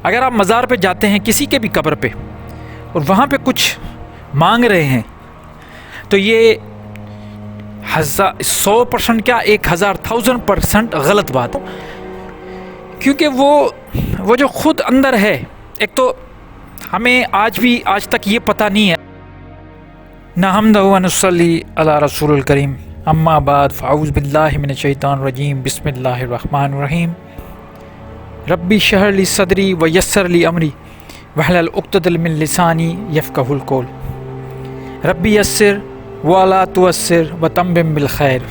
اگر آپ مزار پہ جاتے ہیں کسی کے بھی قبر پہ اور وہاں پہ کچھ مانگ رہے ہیں تو یہ 100% کیا 1000% غلط بات، کیونکہ وہ جو خود اندر ہے، ایک تو ہمیں آج تک یہ پتہ نہیں ہے نحمدہ و نصلی علی رسول الکریم، اما بعد فاعوذ باللہ من الشیطان الرجیم، بسم اللہ الرحمن الرحیم، ربی اشرح لی صدری ویسر لی امری واحلل عقدۃ من لسانی یفقہوا القول، ربی یسر ولا تعسر وتمم بالخیر،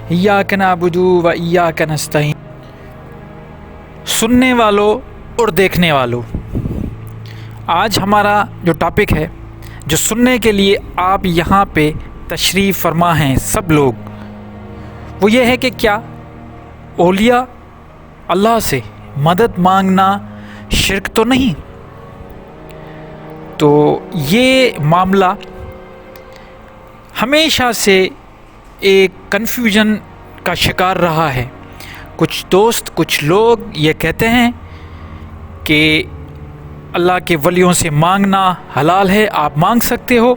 ایاک نعبد و ایاک نستعین۔ سننے والوں اور دیکھنے والوں، آج ہمارا جو ٹاپک ہے، جو سننے کے لیے آپ یہاں پہ تشریف فرما ہیں سب لوگ، وہ یہ ہے کہ کیا اولیاء اللہ سے مدد مانگنا شرک تو نہیں؟ تو یہ معاملہ ہمیشہ سے ایک کنفیوژن کا شکار رہا ہے۔ کچھ دوست، کچھ لوگ یہ کہتے ہیں کہ اللہ کے ولیوں سے مانگنا حلال ہے، آپ مانگ سکتے ہو،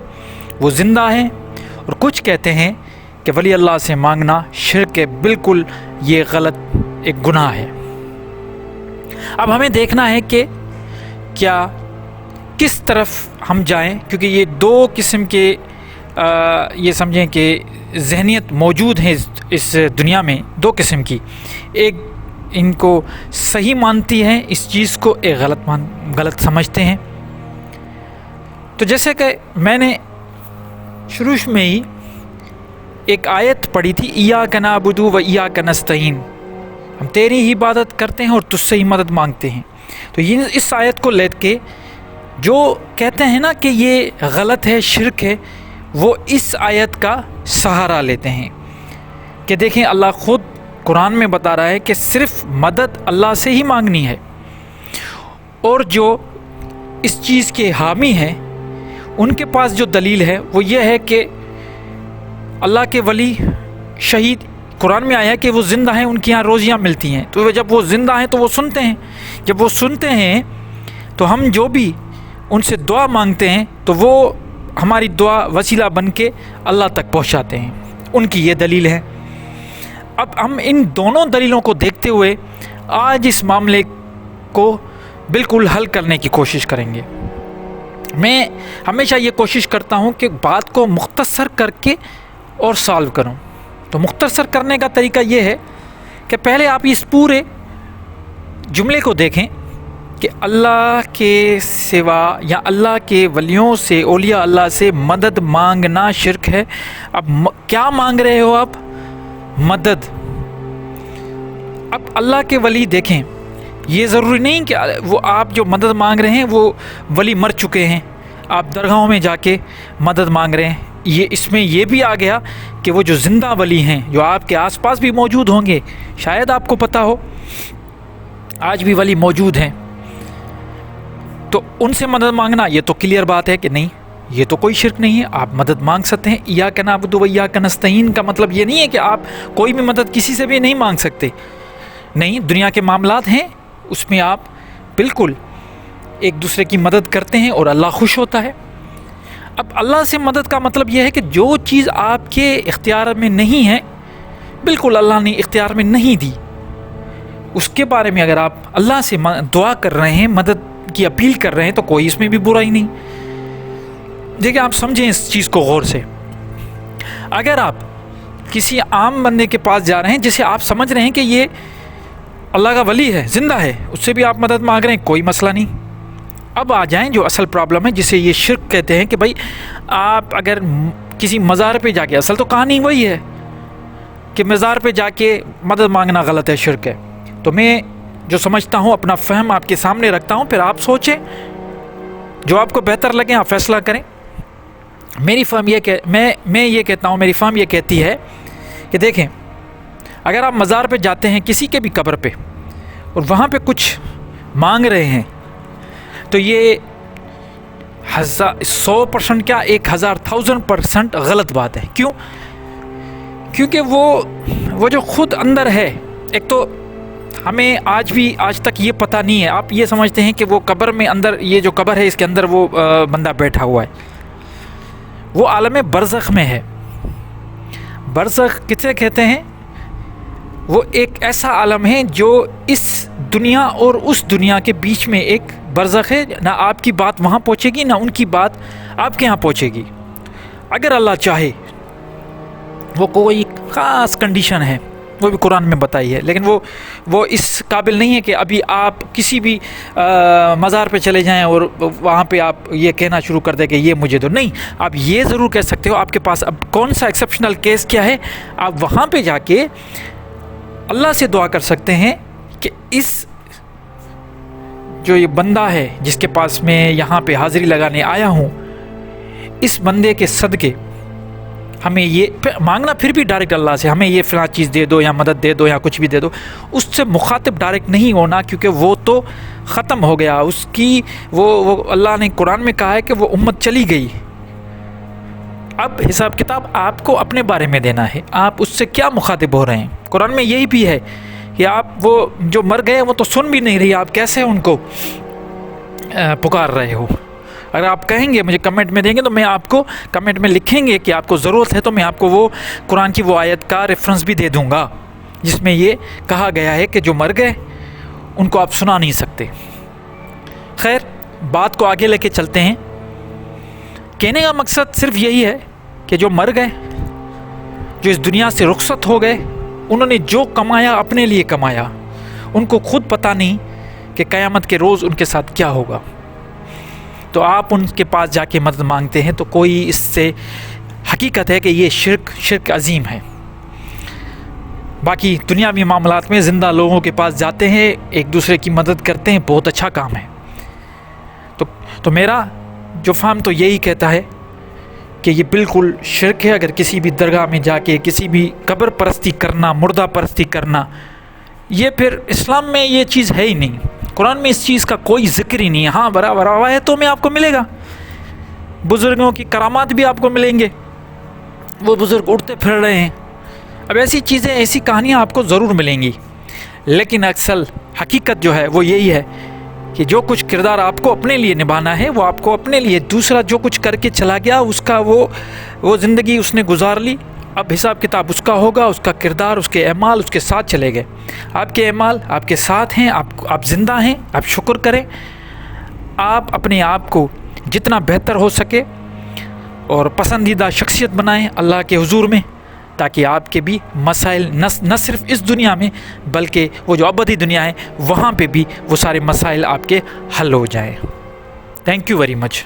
وہ زندہ ہیں، اور کچھ کہتے ہیں کہ ولی اللہ سے مانگنا شرک ہے، بالکل یہ غلط ایک گناہ ہے۔ اب ہمیں دیکھنا ہے کہ کیا کس طرف ہم جائیں، کیونکہ یہ دو قسم کے یہ سمجھیں کہ ذہنیت موجود ہیں اس دنیا میں، دو قسم کی، ایک ان کو صحیح مانتی ہے اس چیز کو، ایک غلط سمجھتے ہیں۔ تو جیسے کہ میں نے شروع میں ہی ایک آیت پڑھی تھی، ایاک نعبد و ایاک نستعین، ہم تیری ہی عبادت کرتے ہیں اور تجھ سے ہی مدد مانگتے ہیں۔ تو یہ اس آیت کو لے کے جو کہتے ہیں نا کہ یہ غلط ہے، شرک ہے، وہ اس آیت کا سہارا لیتے ہیں کہ دیکھیں اللہ خود قرآن میں بتا رہا ہے کہ صرف مدد اللہ سے ہی مانگنی ہے، اور جو اس چیز کے حامی ہیں ان کے پاس جو دلیل ہے وہ یہ ہے کہ اللہ کے ولی شہید، قرآن میں آیا کہ وہ زندہ ہیں، ان کے یہاں روزیاں ملتی ہیں، تو جب وہ زندہ ہیں تو وہ سنتے ہیں، جب وہ سنتے ہیں تو ہم جو بھی ان سے دعا مانگتے ہیں تو وہ ہماری دعا وسیلہ بن کے اللہ تک پہنچاتے ہیں، ان کی یہ دلیل ہے۔ اب ہم ان دونوں دلیلوں کو دیکھتے ہوئے آج اس معاملے کو بالکل حل کرنے کی کوشش کریں گے۔ میں ہمیشہ یہ کوشش کرتا ہوں کہ بات کو مختصر کر کے اور سالو کروں۔ تو مختصر کرنے کا طریقہ یہ ہے کہ پہلے آپ اس پورے جملے کو دیکھیں کہ اللہ کے سوا یا اللہ کے ولیوں سے، اولیاء اللہ سے مدد مانگنا شرک ہے۔ اب کیا مانگ رہے ہو آپ؟ مدد۔ اب اللہ کے ولی دیکھیں، یہ ضروری نہیں کہ وہ آپ جو مدد مانگ رہے ہیں وہ ولی مر چکے ہیں، آپ درگاہوں میں جا کے مدد مانگ رہے ہیں۔ یہ اس میں یہ بھی آ گیا کہ وہ جو زندہ ولی ہیں، جو آپ کے آس پاس بھی موجود ہوں گے، شاید آپ کو پتہ ہو آج بھی ولی موجود ہیں، تو ان سے مدد مانگنا یہ تو کلیئر بات ہے کہ نہیں، یہ تو کوئی شرک نہیں ہے، آپ مدد مانگ سکتے ہیں۔ ایاک نعبد و ایاک نستعین کا مطلب یہ نہیں ہے کہ آپ کوئی بھی مدد کسی سے بھی نہیں مانگ سکتے، نہیں، دنیا کے معاملات ہیں اس میں آپ بالکل ایک دوسرے کی مدد کرتے ہیں اور اللہ خوش ہوتا ہے۔ اب اللہ سے مدد کا مطلب یہ ہے کہ جو چیز آپ کے اختیار میں نہیں ہے، بالکل اللہ نے اختیار میں نہیں دی، اس کے بارے میں اگر آپ اللہ سے دعا کر رہے ہیں، مدد کی اپیل کر رہے ہیں، تو کوئی اس میں بھی برائی نہیں۔ دیکھیں آپ سمجھیں اس چیز کو غور سے، اگر آپ کسی عام بندے کے پاس جا رہے ہیں جسے آپ سمجھ رہے ہیں کہ یہ اللہ کا ولی ہے، زندہ ہے، اس سے بھی آپ مدد مانگ رہے ہیں، کوئی مسئلہ نہیں۔ اب آ جائیں جو اصل پرابلم ہے جسے یہ شرک کہتے ہیں کہ بھائی آپ اگر کسی مزار پہ جا کے، اصل تو کہانی وہی ہے کہ مزار پہ جا کے مدد مانگنا غلط ہے، شرک ہے۔ تو میں جو سمجھتا ہوں اپنا فہم آپ کے سامنے رکھتا ہوں، پھر آپ سوچیں، جو آپ کو بہتر لگے آپ فیصلہ کریں۔ میری فہم یہ کہ میں یہ کہتا ہوں، میری فہم یہ کہتی ہے کہ دیکھیں اگر آپ مزار پہ جاتے ہیں کسی کے بھی قبر پہ اور وہاں پہ کچھ مانگ رہے ہیں تو یہ 100% کیا 1000% غلط بات ہے۔ کیوں؟ کیونکہ وہ جو خود اندر ہے، ایک تو ہمیں آج تک یہ پتہ نہیں ہے. آپ یہ سمجھتے ہیں کہ وہ قبر میں اندر، یہ جو قبر ہے اس کے اندر وہ بندہ بیٹھا ہوا ہے. وہ عالم برزخ میں ہے. برزخ کسے کہتے ہیں؟ وہ ایک ایسا عالم ہے جو اس دنیا اور اس دنیا کے بیچ میں ایک برزخ ہے. نہ آپ کی بات وہاں پہنچے گی، نہ ان کی بات آپ کے یہاں پہنچے گی. اگر اللہ چاہے، وہ کوئی خاص کنڈیشن ہے، وہ بھی قرآن میں بتائی ہے، لیکن وہ اس قابل نہیں ہے کہ ابھی آپ کسی بھی مزار پہ چلے جائیں اور وہاں پہ آپ یہ کہنا شروع کر دیں کہ یہ مجھے دو. نہیں، آپ یہ ضرور کہہ سکتے ہو. آپ کے پاس اب کون سا ایکسیپشنل کیس کیا ہے، آپ وہاں پہ جا کے اللہ سے دعا کر سکتے ہیں کہ اس جو یہ بندہ ہے جس کے پاس میں یہاں پہ حاضری لگانے آیا ہوں، اس بندے کے صدقے ہمیں یہ مانگنا. پھر بھی ڈائریکٹ اللہ سے ہمیں یہ فلاں چیز دے دو یا مدد دے دو یا کچھ بھی دے دو. اس سے مخاطب ڈائریکٹ نہیں ہونا، کیونکہ وہ تو ختم ہو گیا. اس کی وہ اللہ نے قرآن میں کہا ہے کہ وہ امت چلی گئی. اب حساب کتاب آپ کو اپنے بارے میں دینا ہے. آپ اس سے کیا مخاطب ہو رہے ہیں؟ قرآن میں یہی بھی ہے کہ آپ وہ جو مر گئے وہ تو سن بھی نہیں رہی، آپ کیسے ان کو پکار رہے ہو؟ اگر آپ کہیں گے، مجھے کمنٹ میں دیں گے، تو میں آپ کو کمنٹ میں لکھیں گے کہ آپ کو ضرورت ہے، تو میں آپ کو وہ قرآن کی وہ آیت کا ریفرنس بھی دے دوں گا جس میں یہ کہا گیا ہے کہ جو مر گئے ان کو آپ سنا نہیں سکتے. خیر، بات کو آگے لے کے چلتے ہیں. کہنے کا مقصد صرف یہی ہے کہ جو مر گئے، جو اس دنیا سے رخصت ہو گئے، انہوں نے جو کمایا اپنے لیے کمایا. ان کو خود پتہ نہیں کہ قیامت کے روز ان کے ساتھ کیا ہوگا. تو آپ ان کے پاس جا کے مدد مانگتے ہیں تو کوئی اس سے حقیقت ہے کہ یہ شرک عظیم ہے. باقی دنیاوی معاملات میں زندہ لوگوں کے پاس جاتے ہیں، ایک دوسرے کی مدد کرتے ہیں، بہت اچھا کام ہے. تو میرا جو فہم تو یہی کہتا ہے کہ یہ بالکل شرک ہے. اگر کسی بھی درگاہ میں جا کے کسی بھی قبر پرستی کرنا، مردہ پرستی کرنا، یہ پھر اسلام میں یہ چیز ہے ہی نہیں. قرآن میں اس چیز کا کوئی ذکر ہی نہیں ہے. ہاں، برابر آیتوں میں آپ کو ملے گا، بزرگوں کی کرامات بھی آپ کو ملیں گے، وہ بزرگ اڑتے پھر رہے ہیں. اب ایسی چیزیں، ایسی کہانیاں آپ کو ضرور ملیں گی، لیکن اصل حقیقت جو ہے وہ یہی ہے کہ جو کچھ کردار آپ کو اپنے لیے نبھانا ہے وہ آپ کو اپنے لیے. دوسرا جو کچھ کر کے چلا گیا، اس کا وہ زندگی اس نے گزار لی. اب حساب کتاب اس کا ہوگا، اس کا کردار، اس کے اعمال اس کے ساتھ چلے گئے. آپ کے اعمال آپ کے ساتھ ہیں، آپ زندہ ہیں، آپ شکر کریں. آپ اپنے آپ کو جتنا بہتر ہو سکے اور پسندیدہ شخصیت بنائیں اللہ کے حضور میں، تاکہ آپ کے بھی مسائل نہ صرف اس دنیا میں بلکہ وہ جو ابدی دنیا ہے وہاں پہ بھی وہ سارے مسائل آپ کے حل ہو جائیں. Thank you very much.